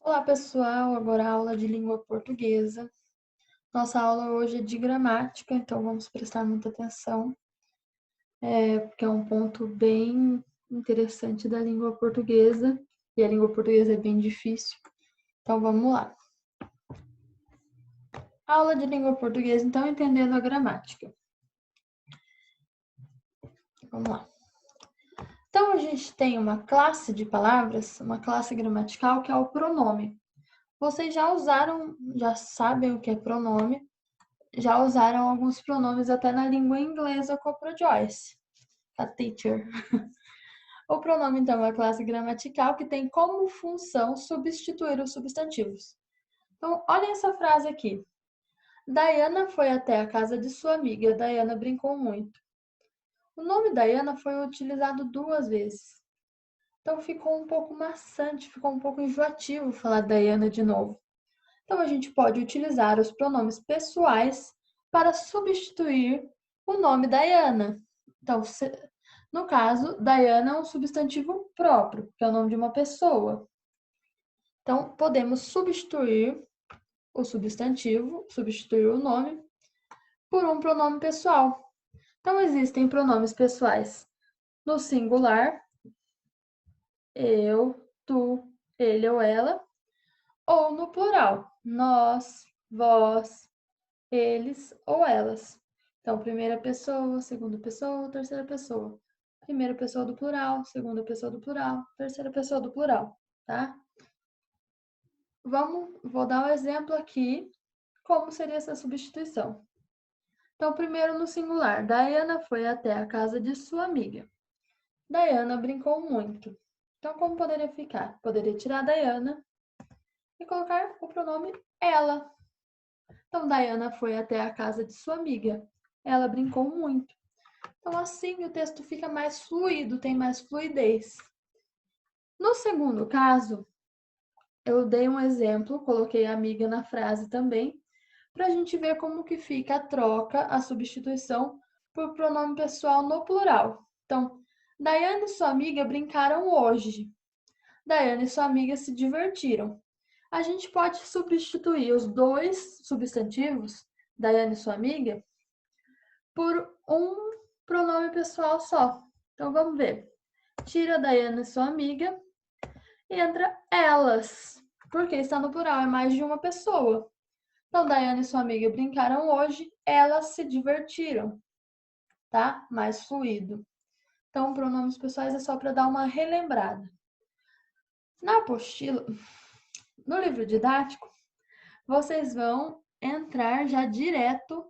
Olá, pessoal! Agora a aula de língua portuguesa. Nossa aula hoje é de gramática, então vamos prestar muita atenção, porque é um ponto bem interessante da língua portuguesa, e a língua portuguesa é bem difícil. Então vamos lá. Aula de língua portuguesa, então, entendendo a gramática. Vamos lá. Então, a gente tem uma classe de palavras, uma classe gramatical, que é o pronome. Vocês já sabem o que é pronome, já usaram alguns pronomes até na língua inglesa com a ProJoyce, a teacher. O pronome, então, é a classe gramatical que tem como função substituir os substantivos. Então, olhem essa frase aqui. Diana foi até a casa de sua amiga. Diana brincou muito. O nome Diana foi utilizado 2 vezes. Então, ficou um pouco maçante, ficou um pouco enjoativo falar Diana de novo. Então, a gente pode utilizar os pronomes pessoais para substituir o nome Diana. Então, no caso, Diana é um substantivo próprio, que é o nome de uma pessoa. Então, podemos substituir o substantivo, substituir o nome, por um pronome pessoal. Então, existem pronomes pessoais no singular, eu, tu, ele ou ela, ou no plural, nós, vós, eles ou elas. Então, primeira pessoa, segunda pessoa, terceira pessoa. Primeira pessoa do plural, segunda pessoa do plural, terceira pessoa do plural, tá? Vou dar um exemplo aqui, como seria essa substituição. Então, primeiro no singular, Diana foi até a casa de sua amiga. Diana brincou muito. Então, como poderia ficar? Poderia tirar Diana e colocar o pronome ela. Então, Diana foi até a casa de sua amiga. Ela brincou muito. Então, assim, o texto fica mais fluido, tem mais fluidez. No segundo caso, eu dei um exemplo, coloquei amiga na frase também, para a gente ver como que fica a troca, a substituição por pronome pessoal no plural. Então, Daiane e sua amiga brincaram hoje. Daiane e sua amiga se divertiram. A gente pode substituir os dois substantivos, Daiane e sua amiga, por um pronome pessoal só. Então, vamos ver. Tira a Daiane e sua amiga e entra elas, porque está no plural, é mais de uma pessoa. Então, Daiane e sua amiga brincaram hoje, elas se divertiram, tá? Mais fluido. Então, pronomes pessoais é só para dar uma relembrada. Na apostila, no livro didático, vocês vão entrar já direto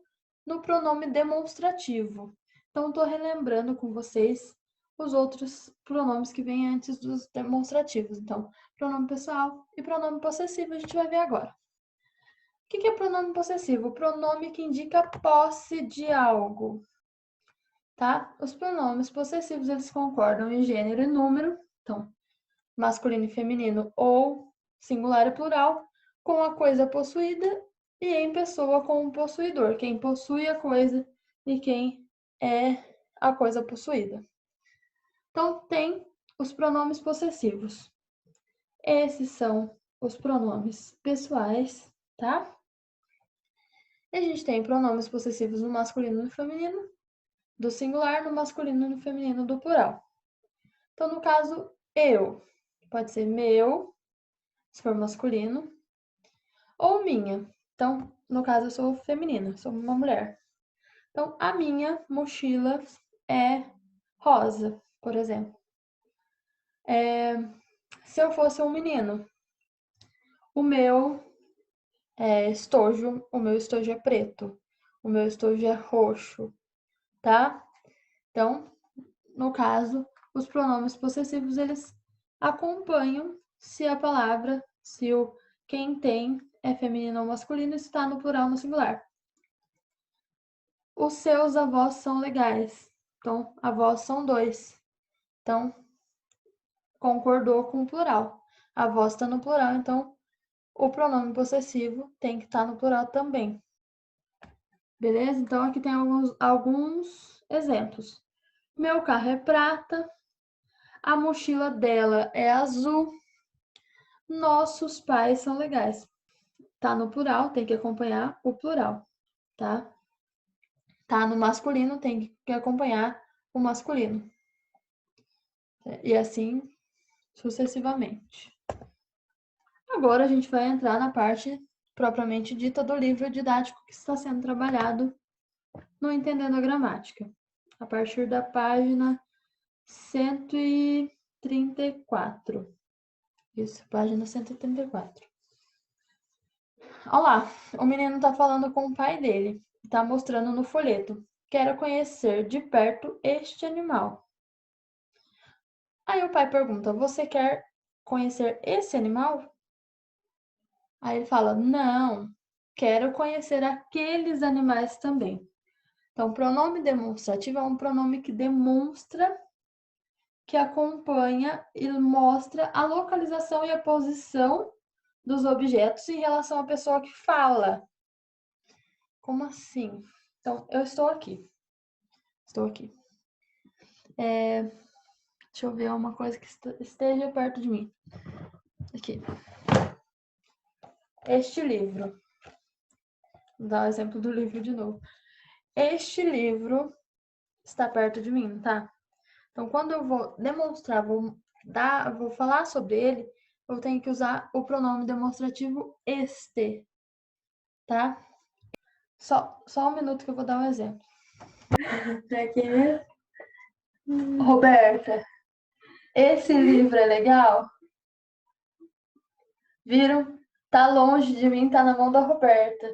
no pronome demonstrativo. Então, estou relembrando com vocês os outros pronomes que vêm antes dos demonstrativos. Então, pronome pessoal e pronome possessivo a gente vai ver agora. O que é pronome possessivo? O pronome que indica posse de algo, tá? Os pronomes possessivos, eles concordam em gênero e número, então, masculino e feminino ou singular e plural, com a coisa possuída e em pessoa com o possuidor, quem possui a coisa e quem é a coisa possuída. Então, tem os pronomes possessivos. Esses são os pronomes pessoais, tá? E a gente tem pronomes possessivos no masculino e no feminino, do singular no masculino e no feminino do plural. Então, no caso, eu, pode ser meu, se for masculino, ou minha. Então, no caso, eu sou feminina, sou uma mulher. Então, a minha mochila é rosa, por exemplo. Se eu fosse um menino, o meu o meu estojo é preto, o meu estojo é roxo, tá? Então, no caso, os pronomes possessivos, eles acompanham se a palavra, se o quem tem é feminino ou masculino, está no plural ou no singular. Os seus avós são legais. Então, avós são 2. Então, concordou com o plural. Avós está no plural, então o pronome possessivo tem que estar no plural também. Beleza? Então, aqui tem alguns exemplos. Meu carro é prata. A mochila dela é azul. nossos pais são legais. Tá no plural, tem que acompanhar o plural, tá? Tá no masculino, tem que acompanhar o masculino. E assim sucessivamente. Agora a gente vai entrar na parte propriamente dita do livro didático que está sendo trabalhado no Entendendo a Gramática, a partir da página 134. Isso, página 134. Olha lá, o menino está falando com o pai dele, está mostrando no folheto. Quero conhecer de perto este animal. Aí o pai pergunta: você quer conhecer esse animal? Aí ele fala: não, quero conhecer aqueles animais também. Então, pronome demonstrativo é um pronome que demonstra, que acompanha e mostra a localização e a posição dos objetos em relação à pessoa que fala. Como assim? Então, eu estou aqui. Estou aqui. Deixa eu ver uma coisa que esteja perto de mim. Aqui. Este livro. Vou dar o exemplo do livro de novo. Este livro está perto de mim, tá? Então, quando eu vou demonstrar, vou falar sobre ele, eu tenho que usar o pronome demonstrativo este, tá? Só um minuto que eu vou dar um exemplo. Aqui. Roberta, esse livro é legal? Viram? Tá longe de mim, tá na mão da Roberta.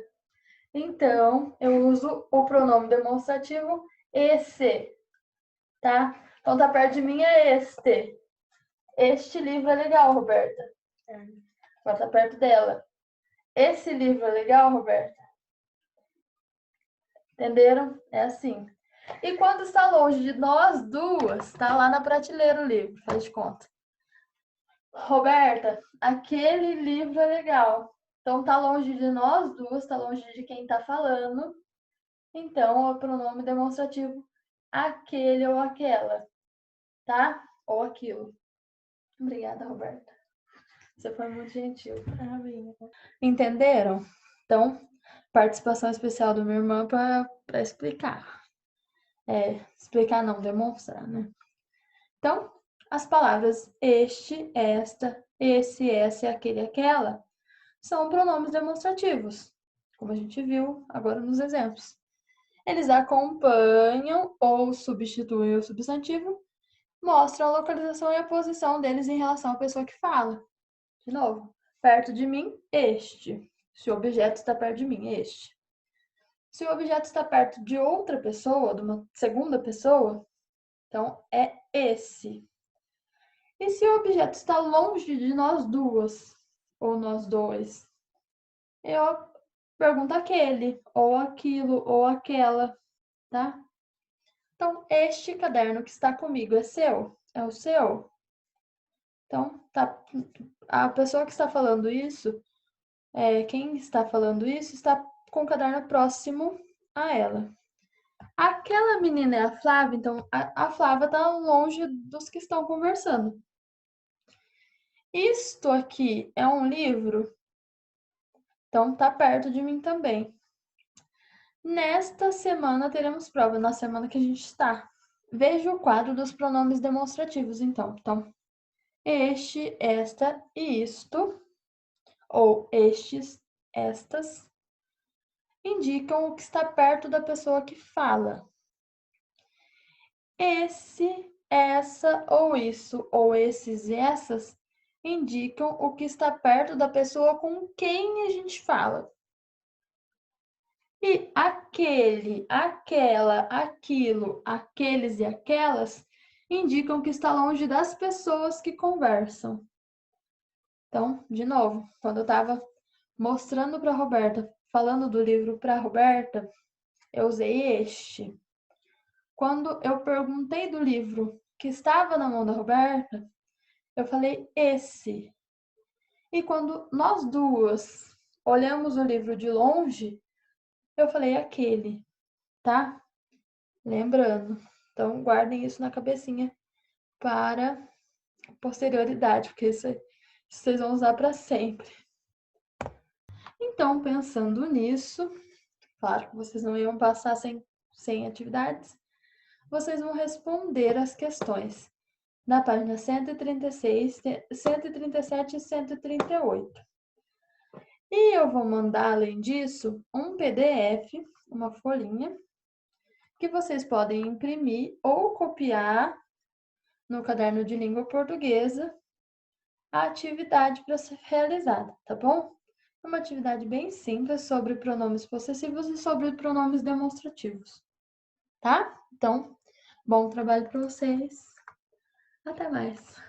Então, eu uso o pronome demonstrativo esse, tá? Então, tá perto de mim é este. Este livro é legal, Roberta. Agora tá perto dela. Esse livro é legal, Roberta? Entenderam? É assim. E quando está longe de nós duas, tá lá na prateleira o livro, faz de conta. Roberta, aquele livro é legal. Então tá longe de nós duas, tá longe de quem tá falando. Então, é o pronome demonstrativo aquele ou aquela, tá? Ou aquilo. Obrigada, Roberta. Você foi muito gentil. Entenderam? Então, participação especial da minha irmã para explicar. Explicar não, demonstrar, né? Então, as palavras este, esta, esse, essa, aquele, aquela são pronomes demonstrativos, como a gente viu agora nos exemplos. Eles acompanham ou substituem o substantivo, mostram a localização e a posição deles em relação à pessoa que fala. De novo, perto de mim, este. Se o objeto está perto de mim, este. Se o objeto está perto de outra pessoa, de uma segunda pessoa, então é esse. E se o objeto está longe de nós duas, ou nós dois, eu pergunto aquele, ou aquilo, ou aquela, tá? Então, este caderno que está comigo é seu? É o seu? Então, tá, a pessoa que está falando isso, quem está falando isso, está com o caderno próximo a ela. Aquela menina é a Flávia, então a Flávia está longe dos que estão conversando. Isto aqui é um livro? Então, está perto de mim também. Nesta semana teremos prova, na semana que a gente está. Veja o quadro dos pronomes demonstrativos, então. Então, este, esta e isto, ou estes, estas, indicam o que está perto da pessoa que fala. Esse, essa ou isso, ou esses e essas, indicam o que está perto da pessoa com quem a gente fala. E aquele, aquela, aquilo, aqueles e aquelas indicam que está longe das pessoas que conversam. Então, de novo, quando eu estava mostrando para a Roberta, falando do livro para a Roberta, eu usei este. Quando eu perguntei do livro que estava na mão da Roberta, eu falei esse. E quando nós duas olhamos o livro de longe, eu falei aquele, tá? Lembrando. Então, guardem isso na cabecinha para posterioridade, porque Vocês vão usar para sempre. Então, pensando nisso, claro que vocês não iam passar sem atividades, vocês vão responder as questões da página 136, 137 e 138. E eu vou mandar, além disso, um PDF, uma folhinha, que vocês podem imprimir ou copiar no caderno de língua portuguesa a atividade para ser realizada, tá bom? É uma atividade bem simples sobre pronomes possessivos e sobre pronomes demonstrativos, tá? Então, bom trabalho para vocês. Até mais.